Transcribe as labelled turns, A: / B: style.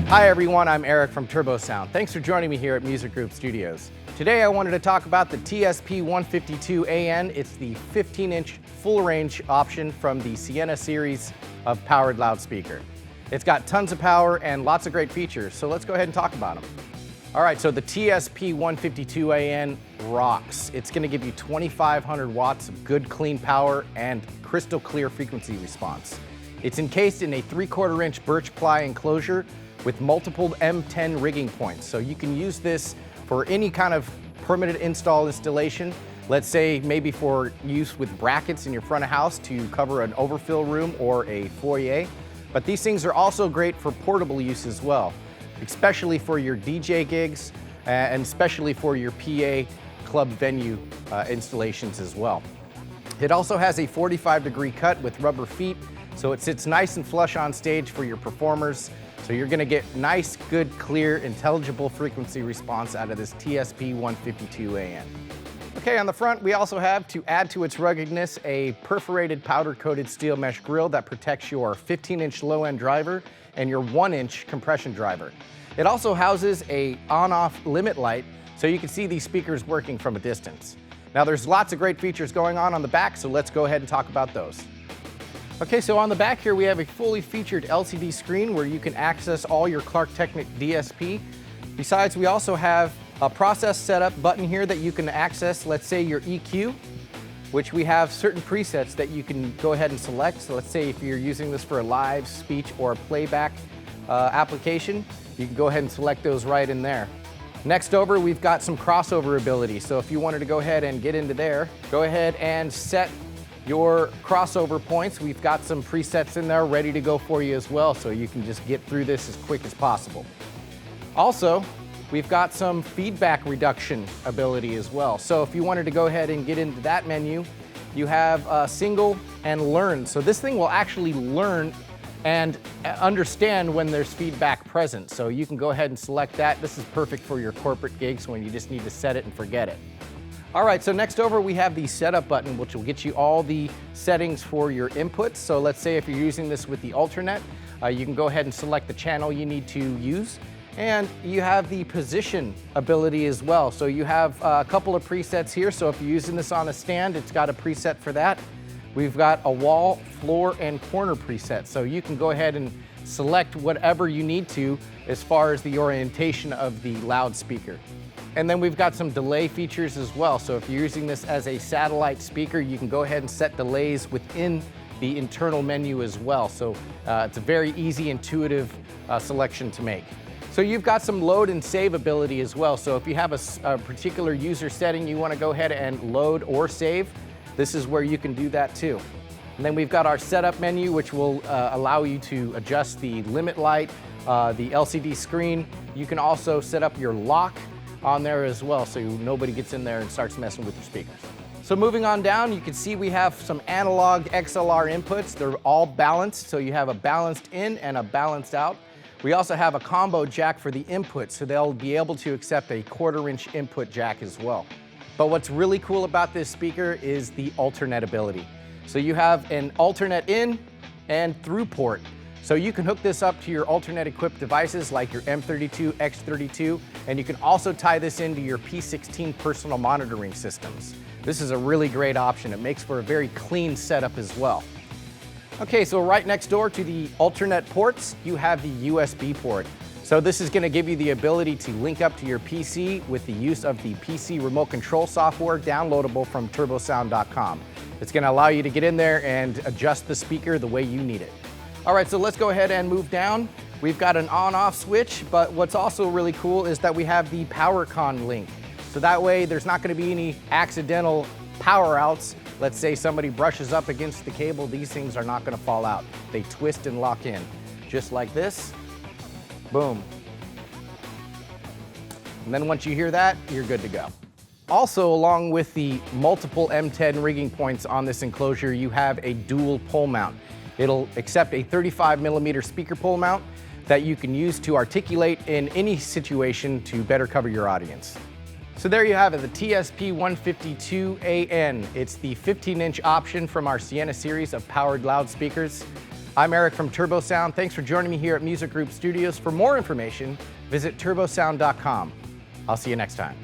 A: Hi everyone, I'm Eric from Turbosound. Thanks for joining me here at Music Group Studios. Today I wanted to talk about the TSP152-AN. It's the 15-inch full range option from the SIENA series of powered loudspeaker. It's got tons of power and lots of great features, so let's go ahead and talk about them. All right, so the TSP152-AN rocks. It's going to give you 2,500 watts of good clean power and crystal clear frequency response. It's encased in a 3/4 inch birch ply enclosure with multiple M10 rigging points. So you can use this for any kind of permanent installation. Let's say maybe for use with brackets in your front of house to cover an overfill room or a foyer. But these things are also great for portable use as well, especially for your DJ gigs and especially for your PA club venue installations as well. It also has a 45-degree cut with rubber feet, so it sits nice and flush on stage for your performers. So you're going to get nice, good, clear, intelligible frequency response out of this TSP152-AN. Okay, on the front we also have, to add to its ruggedness, a perforated powder-coated steel mesh grille that protects your 15-inch low-end driver and your 1-inch compression driver. It also houses a on-off limit light, so you can see these speakers working from a distance. Now there's lots of great features going on the back, so let's go ahead and talk about those. Okay, so on the back here we have a fully featured LCD screen where you can access all your KLARK TEKNIK DSP. Besides, we also have a process setup button here that you can access, let's say your EQ, which we have certain presets that you can go ahead and select. So let's say if you're using this for a live speech or a playback application, you can go ahead and select those right in there. Next over, we've got some crossover ability. So if you wanted to go ahead and get into there, go ahead and set your crossover points. We've got some presets in there ready to go for you as well, so you can just get through this as quick as possible. Also, we've got some feedback reduction ability as well. So if you wanted to go ahead and get into that menu, you have single and learn. So this thing will actually learn and understand when there's feedback present. So you can go ahead and select that. This is perfect for your corporate gigs when you just need to set it and forget it. All right, so next over we have the setup button, which will get you all the settings for your inputs. So let's say if you're using this with the ULTRANET, you can go ahead and select the channel you need to use. And you have the position ability as well. So you have a couple of presets here. So if you're using this on a stand, it's got a preset for that. We've got a wall, floor, and corner preset. So you can go ahead and select whatever you need to as far as the orientation of the loudspeaker. And then we've got some delay features as well. So if you're using this as a satellite speaker, you can go ahead and set delays within the internal menu as well. So it's a very easy, intuitive selection to make. So you've got some load and save ability as well. So if you have a particular user setting you want to go ahead and load or save, this is where you can do that too. And then we've got our setup menu, which will allow you to adjust the limit light, the LCD screen. You can also set up your lock on there as well, so nobody gets in there and starts messing with your speakers. So moving on down, you can see we have some analog XLR inputs. They're all balanced, so you have a balanced in and a balanced out. We also have a combo jack for the input, so they'll be able to accept a 1/4 inch input jack as well. But what's really cool about this speaker is the ULTRANET ability. So you have an ULTRANET in and through port. So you can hook this up to your ULTRANET equipped devices like your M32, X32, and you can also tie this into your P16 personal monitoring systems. This is a really great option. It makes for a very clean setup as well. Okay, so right next door to the ULTRANET ports, you have the USB port. So this is going to give you the ability to link up to your PC with the use of the PC remote control software downloadable from turbosound.com. It's going to allow you to get in there and adjust the speaker the way you need it. All right, so let's go ahead and move down. We've got an on-off switch, but what's also really cool is that we have the PowerCon link. So that way there's not going to be any accidental power outs. Let's say somebody brushes up against the cable, these things are not going to fall out. They twist and lock in, just like this. Boom. And then once you hear that, you're good to go. Also, along with the multiple M10 rigging points on this enclosure, you have a dual pole mount. It'll accept a 35mm speaker pole mount that you can use to articulate in any situation to better cover your audience. So there you have it, the TSP152-AN. It's the 15-inch option from our SIENA series of powered loudspeakers. I'm Eric from Turbosound. Thanks for joining me here at Music Group Studios. For more information, visit turbosound.com. I'll see you next time.